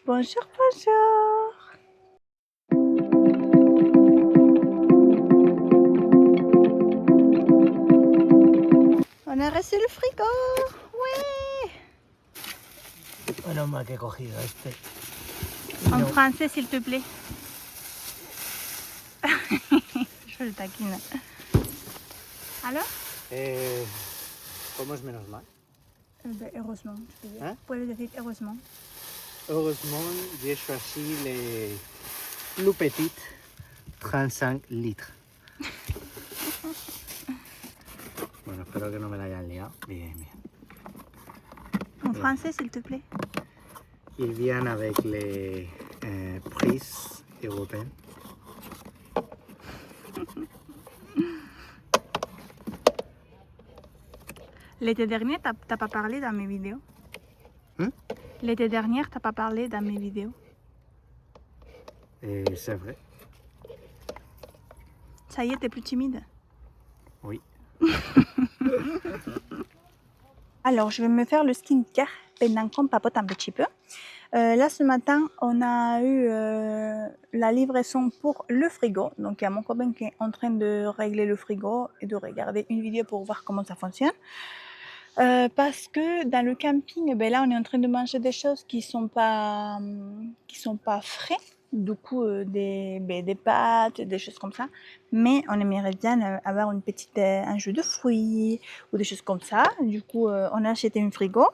Bonjour, bonjour. On a reçu le frigo. Ouais. Bueno, más que he cogido este. En français, s'il te plaît. Je le taquine. Alors ¿Cómo es menos mal? Heureusement, je peux dire. Hein? Vous pouvez le dire heureusement. Heureusement, j'ai choisi les plus petites, 35 litres. Bueno, espero que no me la hayan liado. Bien, bien. En français, s'il te plaît. Ils viennent avec les prises européennes. L'été dernier, t'as pas parlé dans mes vidéos. L'été dernier, t'as pas parlé dans mes vidéos. C'est vrai. Ça y est, t'es plus timide. Oui. Alors, je vais me faire le skincare pendant qu'on papote un petit peu. Là, ce matin, on a eu la livraison pour le frigo. Donc, il y a mon copain qui est en train de régler le frigo et de regarder une vidéo pour voir comment ça fonctionne. Parce que dans le camping, ben là, on est en train de manger des choses qui sont pas frais. Du coup, des pâtes, des choses comme ça. Mais on aimerait bien avoir un jus de fruits ou des choses comme ça. Du coup, on a acheté un frigo.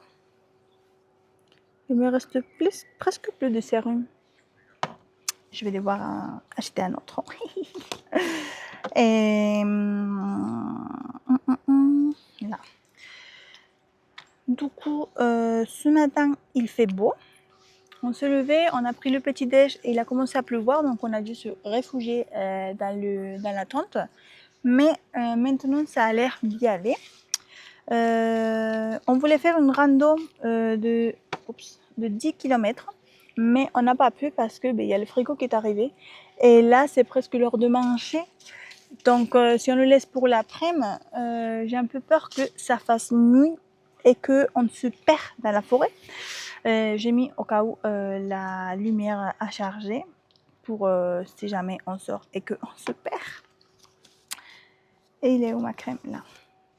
Il me reste presque plus de sérum. Je vais devoir acheter un autre. Et là. Du coup, ce matin, il fait beau. On s'est levé, on a pris le petit déj et il a commencé à pleuvoir, donc on a dû se réfugier dans la tente. Mais maintenant, ça a l'air d'y aller. On voulait faire une rando de 10 km, mais on n'a pas pu parce que y a le frigo qui est arrivé. Et là, c'est presque l'heure de manger. Donc, si on le laisse pour l'après-midi, j'ai un peu peur que ça fasse nuit et qu'on se perd dans la forêt. J'ai mis au cas où la lumière à charger pour si jamais on sort et qu'on se perd. Et il est où ma crème là?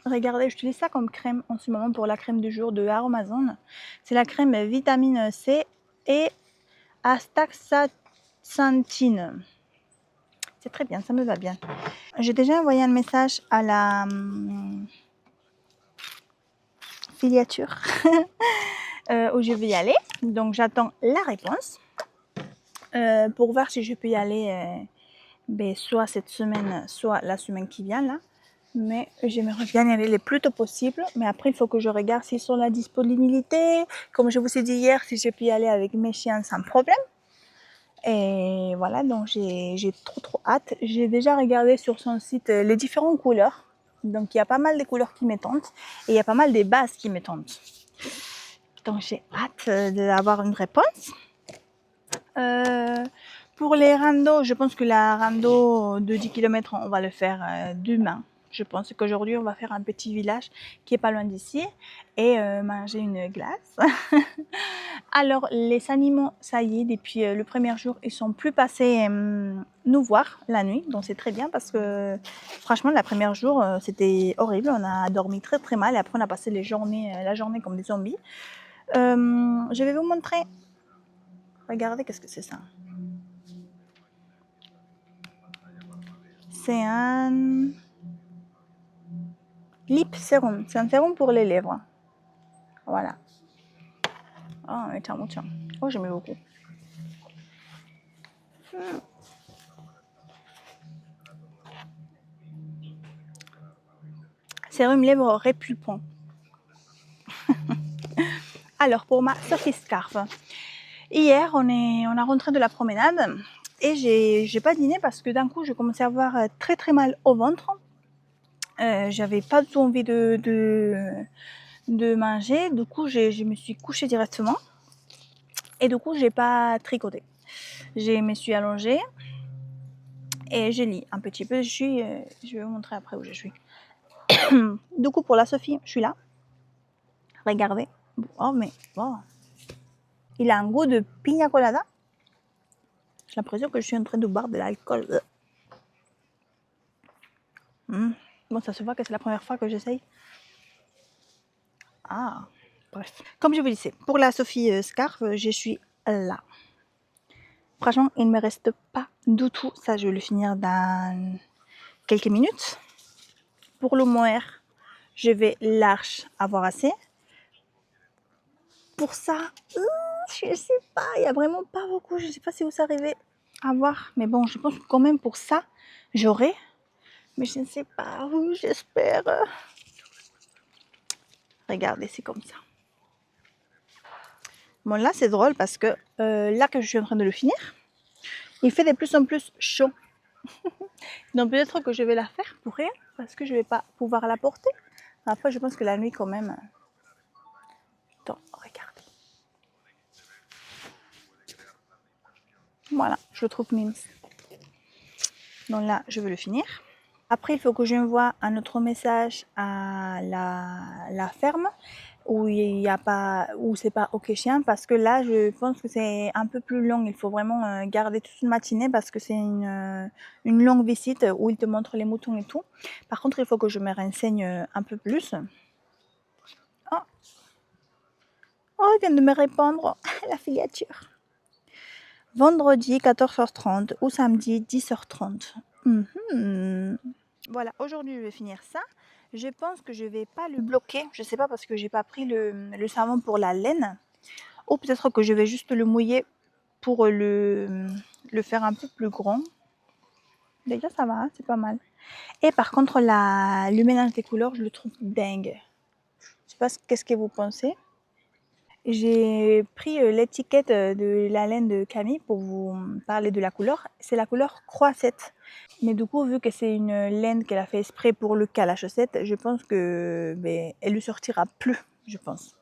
Regardez, j'utilise ça comme crème en ce moment pour la crème du jour de Aromazone. C'est la crème vitamine C et astaxanthine. C'est très bien, ça me va bien. J'ai déjà envoyé un message à la filiature où je vais y aller. Donc j'attends la réponse pour voir si je peux y aller soit cette semaine, soit la semaine qui vient là. Mais j'aimerais bien y aller le plus tôt possible. Mais après, il faut que je regarde s'ils sont la disponibilité. Comme je vous ai dit hier, si je peux y aller avec mes chiens sans problème. Et voilà, donc j'ai trop hâte. J'ai déjà regardé sur son site les différentes couleurs. Donc il y a pas mal de couleurs qui me tentent. Et il y a pas mal des bases qui me tentent. Donc j'ai hâte d'avoir une réponse. Pour les randos, je pense que la rando de 10 km, on va le faire demain. Je pense qu'aujourd'hui, on va faire un petit village qui est pas loin d'ici et manger une glace. Alors, les animaux, ça y est, depuis le premier jour, ils sont plus passés nous voir la nuit. Donc, c'est très bien parce que franchement, le premier jour, c'était horrible. On a dormi très mal et après, on a passé la journée comme des zombies. Je vais vous montrer. Regardez, qu'est-ce que c'est ça? C'est un lip serum. C'est un sérum pour les lèvres. Voilà. Oh, tiens. Oh, j'aime beaucoup. Sérum lèvres répulpant. Alors, pour ma Sophie Scarf. Hier, on a rentré de la promenade et j'ai pas dîné parce que d'un coup, je commençais à avoir très mal au ventre. J'avais pas du tout envie de manger. Du coup, je me suis couchée directement. Et du coup, j'ai pas tricoté. Je me suis allongée et je lis un petit peu. Je vais vous montrer après où je suis. Du coup, pour la Sophie, je suis là. Regardez. Oh, mais bon. Il a un goût de pina colada. J'ai l'impression que je suis en train de boire de l'alcool. Bon, ça se voit que c'est la première fois que j'essaye. Ah, bref. Comme je vous disais, pour la Sophie Scarf, je suis là. Franchement, il ne me reste pas du tout. Ça, je vais le finir dans quelques minutes. Pour le mohair, je vais large avoir assez. Pour ça, je sais pas, il n'y a vraiment pas beaucoup. Je sais pas si vous arrivez à voir. Mais bon, je pense que quand même pour ça, j'aurai. Mais je ne sais pas où, j'espère. Regardez, c'est comme ça. Bon, là, c'est drôle parce que là que je suis en train de le finir, il fait de plus en plus chaud. Donc peut-être que je vais la faire pour rien parce que je vais pas pouvoir la porter. Après, je pense que la nuit quand même. Attends, regardez. Voilà, je le trouve mince. Donc là, je vais le finir. Après, il faut que j'envoie un autre message à la ferme où il y a pas, où c'est pas OK chien parce que là, je pense que c'est un peu plus long. Il faut vraiment garder toute une matinée parce que c'est une longue visite où ils te montrent les moutons et tout. Par contre, il faut que je me renseigne un peu plus. Oh, il vient de me répondre la filiature. Vendredi 14h30 ou samedi 10h30. Voilà, aujourd'hui je vais finir ça. Je pense que je vais pas le bloquer. Je sais pas parce que j'ai pas pris le savon pour la laine. Ou peut-être que je vais juste le mouiller pour le faire un peu plus grand. Déjà ça va, hein, c'est pas mal. Et par contre le mélange des couleurs, je le trouve dingue. Je sais pas qu'est-ce que vous pensez. J'ai pris l'étiquette de la laine de Camille pour vous parler de la couleur. C'est la couleur croisette. Mais du coup, vu que c'est une laine qu'elle a fait exprès pour le cas à la chaussette, je pense que elle lui sortira plus, je pense.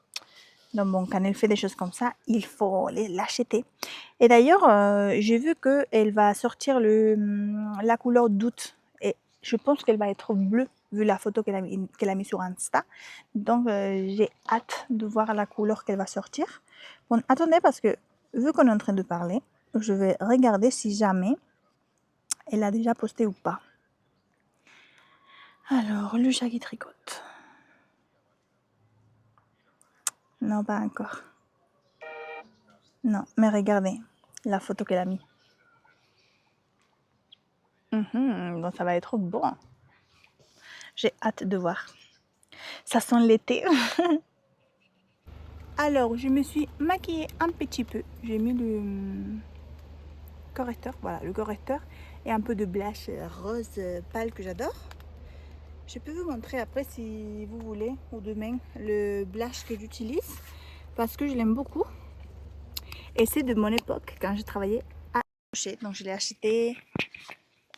Donc bon, quand elle fait des choses comme ça, il faut l'acheter. Et d'ailleurs, j'ai vu qu'elle va sortir la couleur d'août. Et je pense qu'elle va être bleue, vu la photo qu'elle a mis sur Insta. Donc j'ai hâte de voir la couleur qu'elle va sortir. Bon, attendez, parce que vu qu'on est en train de parler, je vais regarder si jamais elle a déjà posté ou pas. Alors, le chat qui tricote. Non, pas encore. Non, mais regardez la photo qu'elle a mis. Donc ça va être bon. J'ai hâte de voir. Ça sent l'été. Alors, je me suis maquillée un petit peu. J'ai mis le correcteur, voilà, le correcteur et un peu de blush rose pâle que j'adore. Je peux vous montrer après si vous voulez, ou demain, le blush que j'utilise parce que je l'aime beaucoup. Et c'est de mon époque, quand je travaillais à Rocher. Donc je l'ai acheté,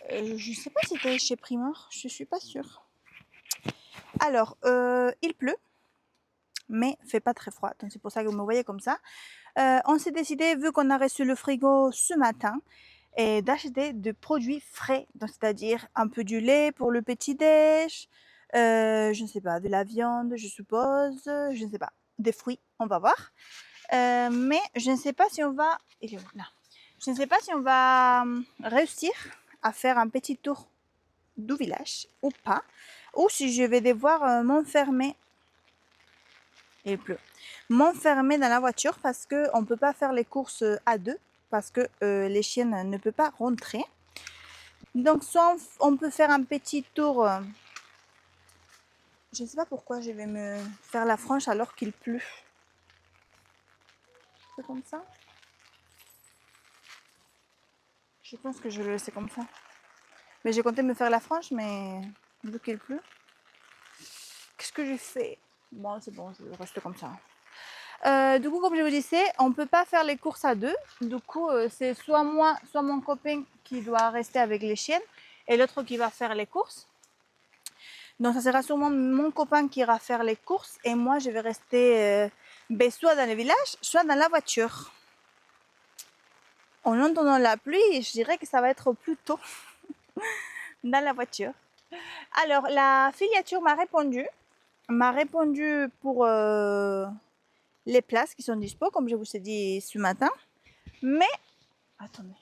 je ne sais pas si c'était chez Primor, je ne suis pas sûre. Alors, il pleut, mais il ne fait pas très froid. Donc c'est pour ça que vous me voyez comme ça. On s'est décidé, vu qu'on a reçu le frigo ce matin, d'acheter des produits frais. C'est-à-dire un peu du lait pour le petit-déj, je ne sais pas, de la viande, je suppose, je ne sais pas, des fruits, on va voir. Mais je ne sais pas si on va... Il est où là? Je ne sais pas si on va réussir à faire un petit tour du village ou pas, ou si je vais devoir m'enfermer. Il pleut. M'enfermer dans la voiture parce qu'on ne peut pas faire les courses à deux, parce que les chiennes ne peuvent pas rentrer. Donc soit on peut faire un petit tour. Je ne sais pas pourquoi je vais me faire la franche alors qu'il pleut. C'est comme ça. Je pense que je vais le laisser comme ça. Mais j'ai compté me faire la franche, mais vu qu'il pleut, qu'est-ce que j'ai fait? Bon, c'est bon, je vais rester comme ça. Du coup, comme je vous disais, on ne peut pas faire les courses à deux. Du coup, c'est soit moi, soit mon copain qui doit rester avec les chiennes et l'autre qui va faire les courses. Donc, ça sera sûrement mon copain qui ira faire les courses et moi, je vais rester soit dans le village, soit dans la voiture. En entendant la pluie, je dirais que ça va être plutôt dans la voiture. Alors, la filiature m'a répondu pour les places qui sont dispo, comme je vous ai dit ce matin. Mais, attendez.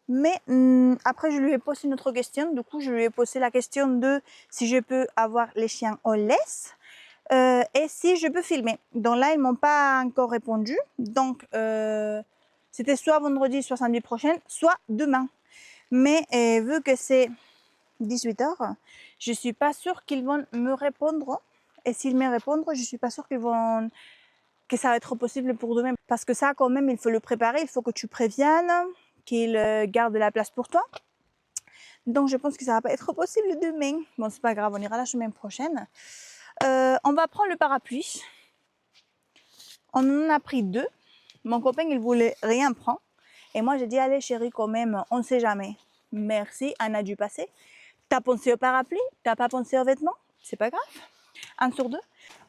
Mais après, je lui ai posé une autre question. Du coup, je lui ai posé la question de si je peux avoir les chiens en laisse et si je peux filmer. Donc là, ils ne m'ont pas encore répondu. Donc, c'était soit vendredi, soit samedi prochain, soit demain. Mais vu que c'est 18 h, je ne suis pas sûre qu'ils vont me répondre. Et s'ils me répondent, je ne suis pas sûre que ça va être possible pour demain. Parce que ça, quand même, il faut le préparer. Il faut que tu préviennes qu'il garde la place pour toi. Donc, je pense que ça va pas être possible demain. Bon, c'est pas grave, on ira la semaine prochaine. On va prendre le parapluie. On en a pris 2. Mon copain, il voulait rien prendre. Et moi, j'ai dit, allez chérie, quand même, on ne sait jamais. Merci, on a dû passer. T'as pensé au parapluie? T'as pas pensé aux vêtements? C'est pas grave. 1 sur 2.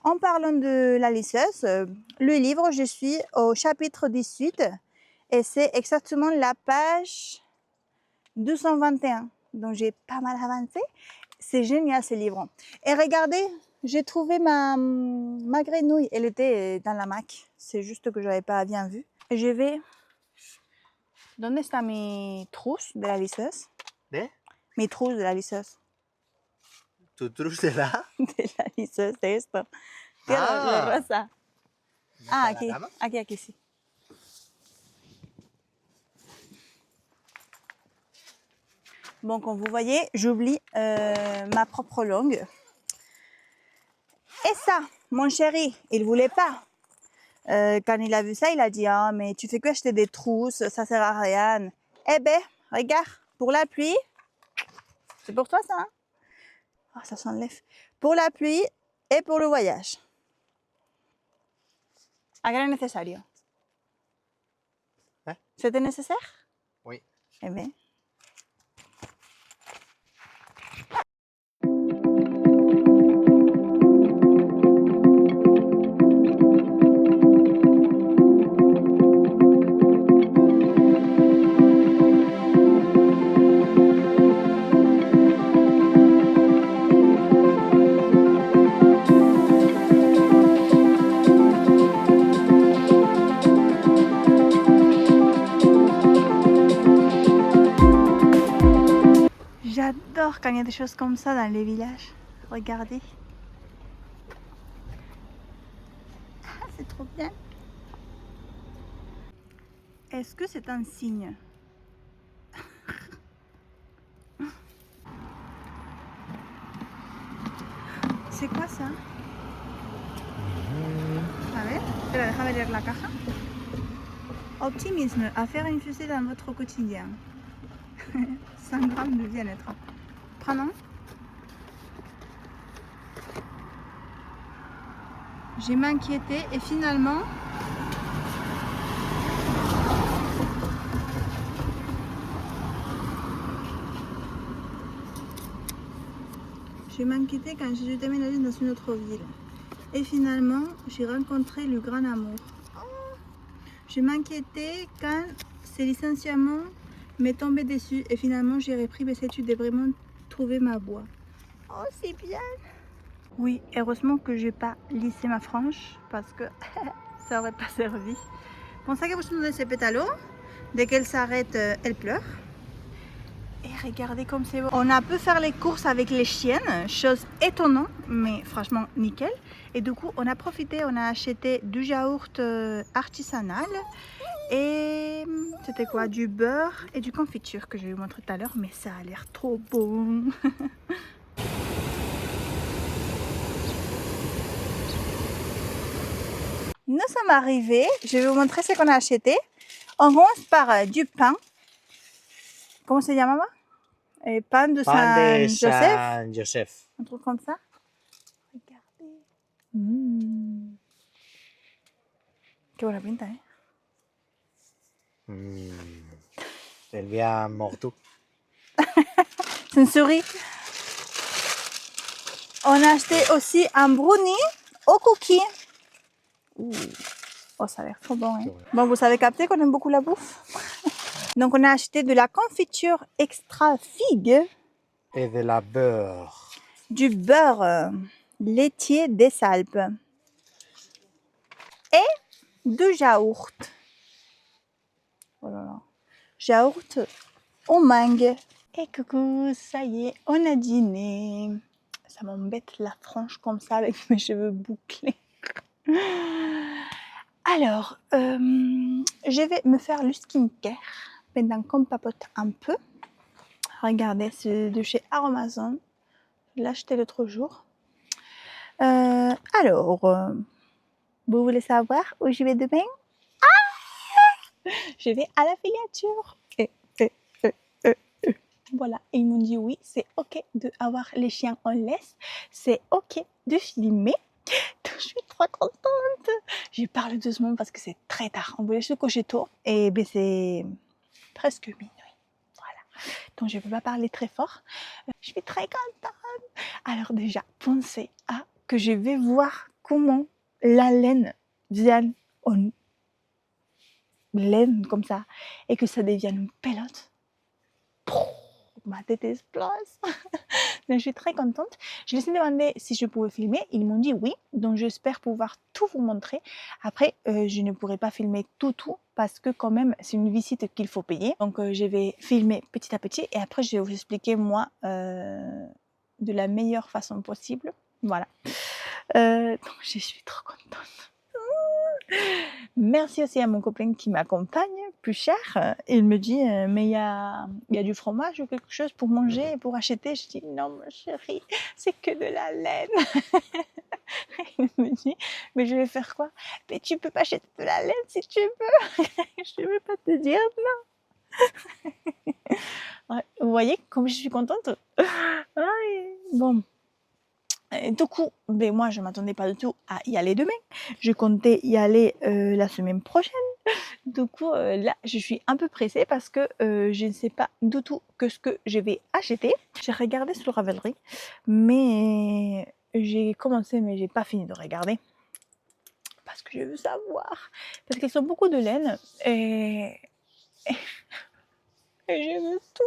En parlant de la lisseuse, le livre, je suis au chapitre 18. Et c'est exactement la page 221. Donc, j'ai pas mal avancé. C'est génial, ce livre. Et regardez, j'ai trouvé ma grenouille. Elle était dans la mac. C'est juste que je n'avais pas bien vu. Et je vais... ¿Dónde está mi trousse de la liseuse? ¿De? Mi trousse de la liseuse. ¿Tu trousse de la? De la liseuse, de esto. Le rosa. Ah, aquí. Aquí, sí. Bon, comme vous voyez, j'oublie ma propre langue. Et ça, mon chéri, il voulait pas. Quand il a vu ça, il a dit « Ah, mais tu fais que acheter des trousses, ça sert à rien. » Eh ben, regarde, pour la pluie, c'est pour toi ça, hein? Oh, ça s'enlève. Pour la pluie et pour le voyage. Era necesario. C'était nécessaire? Oui. Eh bien. J'adore quand il y a des choses comme ça dans les villages. Regardez. Ah, c'est trop bien. Est-ce que c'est un signe? C'est quoi ça? A ver, espera, déjame leer la caja. Optimisme, à faire infuser dans votre quotidien. 5 grammes de bien-être. Prenons. J'ai m'inquiété et finalement... J'ai m'inquiété quand j'ai déménagé dans une autre ville. Et finalement, j'ai rencontré le grand amour. Je m'inquiétais quand ce licenciement m'est tombé dessus et finalement j'ai repris mes études et vraiment trouvé ma voie. Oh, c'est bien! Oui, heureusement que j'ai pas lissé ma frange parce que ça aurait pas servi. Pensez que vous me donnez ces pétalos. Dès qu'elle s'arrête, elle pleure. Et regardez comme c'est beau. On a pu faire les courses avec les chiennes, chose étonnante, mais franchement nickel. Et du coup, on a profité, on a acheté du yaourt artisanal et c'était quoi? Du beurre et du confiture que je vais vous montrer tout à l'heure, mais ça a l'air trop bon. Nous sommes arrivés, je vais vous montrer ce qu'on a acheté. On commence par du pain. Comment se llama? Pain de Saint-Joseph. Saint-Joseph. Un truc comme ça. Regardez. Qué buena pinta, ¿eh? C'est bien mortu. C'est une souris. On a acheté aussi un brownie au cookie. Oh, ça a l'air trop bon, hein? Bon, vous avez capté qu'on aime beaucoup la bouffe. Donc, on a acheté de la confiture extra figue. Et de la beurre. Du beurre laitier des Alpes et de yaourt. Oh là là. Yaourt au mangue. Et coucou, ça y est, on a dîné. Ça m'embête la frange comme ça avec mes cheveux bouclés. Alors, je vais me faire le skincare pendant qu'on papote un peu. Regardez, c'est de chez Aromazone. Je l'ai acheté l'autre jour. Alors, vous voulez savoir où je vais demain? Je vais à la filature. Voilà, et ils m'ont dit oui, c'est ok d'avoir les chiens en laisse, c'est ok de filmer. Donc, je suis trop contente. Je parle doucement parce que c'est très tard. On voulait se coucher tôt et ben c'est presque minuit. Voilà. Donc je ne peux pas parler très fort. Je suis très contente. Alors déjà, pensez à que je vais voir comment la laine vient en laine comme ça et que ça devienne une pelote. Ma tête explose. Donc, je suis très contente. Je les ai demandé si je pouvais filmer. Ils m'ont dit oui. Donc, j'espère pouvoir tout vous montrer. Après, je ne pourrai pas filmer tout parce que quand même, c'est une visite qu'il faut payer. Donc, je vais filmer petit à petit et après, je vais vous expliquer moi de la meilleure façon possible. Voilà. Donc, je suis trop contente. Merci aussi à mon copain qui m'accompagne, plus cher. Il me dit, mais il y a du fromage ou quelque chose pour manger et pour acheter. Je dis, non, ma chérie, c'est que de la laine. Il me dit, mais je vais faire quoi? Mais tu peux pas acheter de la laine si tu veux. Je ne vais pas te dire non. Ouais, vous voyez comme je suis contente? Ouais, bon. Du coup, ben moi je m'attendais pas du tout à y aller demain. Je comptais y aller la semaine prochaine. Du coup, là, je suis un peu pressée parce que je ne sais pas du tout que ce que je vais acheter. J'ai regardé sur Ravelry, mais j'ai commencé, mais j'ai pas fini de regarder parce que je veux savoir. Parce qu'ils ont beaucoup de laine et je veux tout.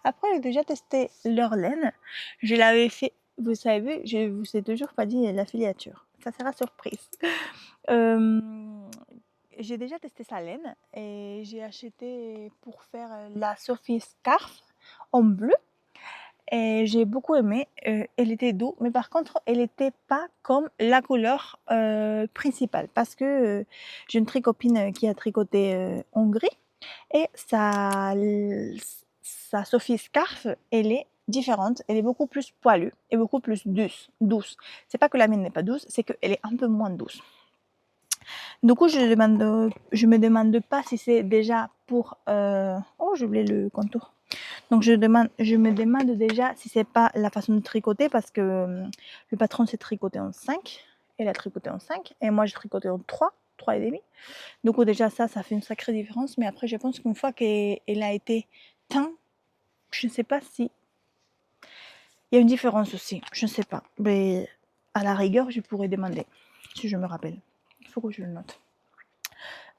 Après, j'ai déjà testé leur laine. Je l'avais fait, vous savez, je vous ai toujours pas dit la filiature. Ça sera surprise. J'ai déjà testé sa laine et j'ai acheté pour faire la Sophie Scarf en bleu et j'ai beaucoup aimé. Elle était douce, mais par contre, elle n'était pas comme la couleur principale parce que j'ai une très copine qui a tricoté en gris et sa Sophie Scarf, elle est différente, elle est beaucoup plus poilue et beaucoup plus douce. C'est pas que la mienne n'est pas douce, c'est qu'elle est un peu moins douce. Du coup, je me demande pas si c'est déjà pour... Oh, j'ai oublié le contour. Donc, je me demande déjà si c'est pas la façon de tricoter parce que le patron s'est tricoté en 5. Elle a tricoté en 5 et moi, j'ai tricoté en 3 et demi. Du coup, déjà, ça fait une sacrée différence. Mais après, je pense qu'une fois qu'elle a été teinte, je ne sais pas si... Il y a une différence aussi. Je ne sais pas. Mais à la rigueur, je pourrais demander si je me rappelle. Il faut que je le note.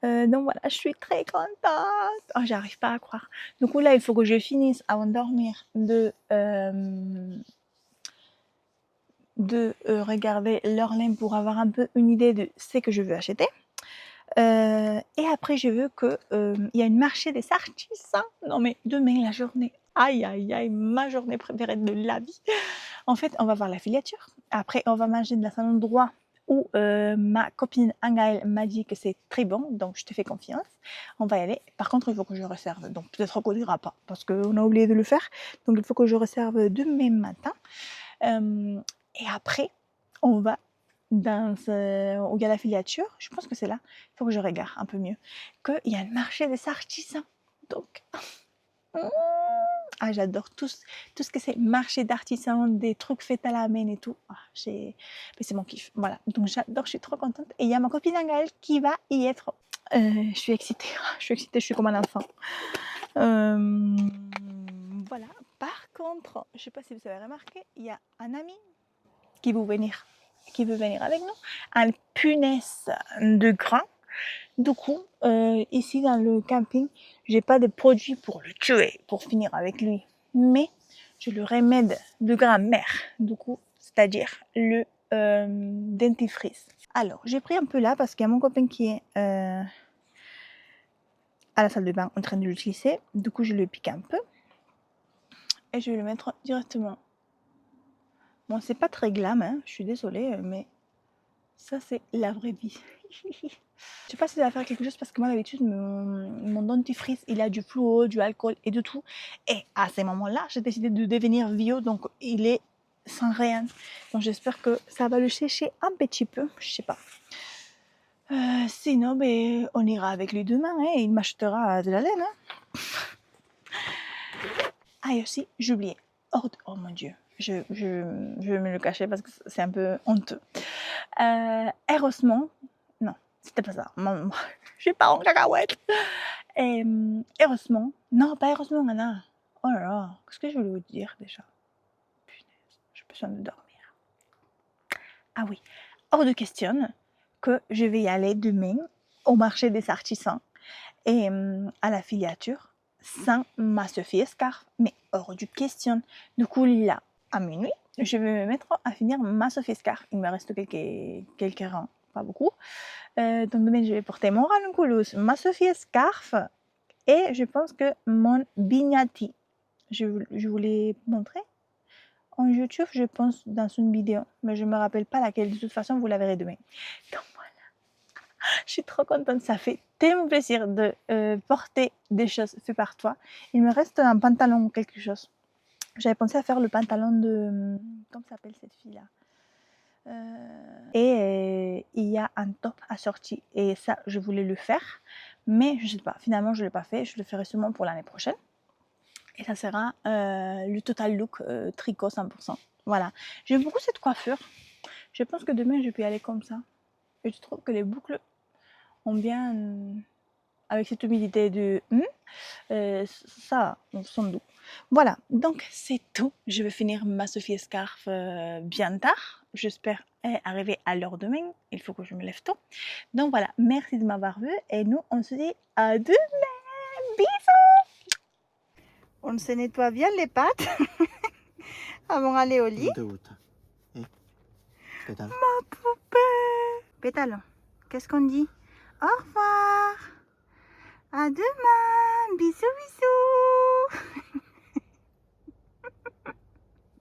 Donc voilà, je suis très contente. Oh, j'arrive pas à croire. Du coup là, il faut que je finisse avant de dormir de regarder leur laine pour avoir un peu une idée de ce que je veux acheter. Et après, je veux que il y a une marché des artisans. Non mais demain la journée. Aïe aïe aïe, ma journée préférée de la vie. En fait, on va voir la filature. Après, on va manger dans un endroit où ma copine Angaëlle m'a dit que c'est très bon, donc je te fais confiance. On va y aller. Par contre, il faut que je réserve. Donc peut-être qu'on n'ira pas parce qu'on a oublié de le faire. Donc il faut que je réserve demain matin. Et après, on va dans où il y a la filature. Je pense que c'est là. Il faut que je regarde un peu mieux. Qu'il y a le marché des artisans. Donc... Ah, j'adore tout ce que c'est marché d'artisans, des trucs faits à la main et tout. Ah, mais c'est mon kiff. Voilà, donc j'adore, je suis trop contente. Et il y a ma copine Angaëlle qui va y être. Je suis excitée, je suis comme un enfant. Voilà. Par contre, je ne sais pas si vous avez remarqué, il y a un ami qui veut venir avec nous. Un punaise de grain. Du coup, ici dans le camping, j'ai pas de produits pour le tuer, pour finir avec lui. Mais j'ai le remède de grand-mère, du coup, c'est-à-dire le dentifrice. Alors, j'ai pris un peu là parce qu'il y a mon copain qui est à la salle de bain en train de l'utiliser. Du coup, je le pique un peu. Et je vais le mettre directement. Bon, c'est pas très glam, hein, je suis désolée, mais ça, c'est la vraie vie. Je sais pas si ça va faire quelque chose parce que moi, d'habitude, mon dentifrice, il a du fluo, du alcool et de tout. Et à ces moments-là, j'ai décidé de devenir bio, donc il est sans rien. Donc j'espère que ça va le sécher un petit peu, je sais pas. Sinon, ben, on ira avec lui demain, hein, il m'achètera de la laine. Hein. Ah, et aussi, j'ai oublié. Oh mon Dieu, je vais me le cacher parce que c'est un peu honteux. Heureusement, non, c'était pas ça. Je suis pas en cacahuète. Heureusement, non, pas heureusement, Anna. Oh là là, qu'est-ce que je voulais vous dire déjà? Punaise, j'ai besoin de dormir. Ah oui, hors de question que je vais y aller demain au marché des artisans et à la filature sans ma Sophie Scarf, mais hors de question. Du coup, là, à minuit, je vais me mettre à finir ma Sophie Scarf. Il me reste quelques rangs, pas beaucoup. Donc demain, je vais porter mon ranunculus, ma Sophie Scarf et je pense que mon bignati. Je vous l'ai montré en YouTube, je pense, dans une vidéo, mais je ne me rappelle pas laquelle. De toute façon, vous la verrez demain. Donc voilà, je suis trop contente. Ça fait tellement plaisir de porter des choses faites par toi. Il me reste un pantalon ou quelque chose. J'avais pensé à faire le pantalon de... Comment s'appelle cette fille-là il y a un top assorti et ça, je voulais le faire. Mais je ne sais pas, finalement, je ne l'ai pas fait. Je le ferai sûrement pour l'année prochaine. Et ça sera le total look tricot 100%. Voilà. J'aime beaucoup cette coiffure. Je pense que demain, je peux y aller comme ça. Et je trouve que les boucles ont bien... avec cette humidité de... ça, on sent doux. Voilà, donc c'est tout. Je vais finir ma Sophie Scarf bien tard. J'espère arriver à l'heure demain. Il faut que je me lève tôt. Donc voilà, merci de m'avoir vu. Et nous, on se dit à demain. Bisous. On se nettoie bien les pattes avant d'aller au lit. ¿No te gusta? Pétalo. Ma poupée. Pétalo. Qu'est-ce qu'on dit? Au revoir. À demain. Bisous, bisous.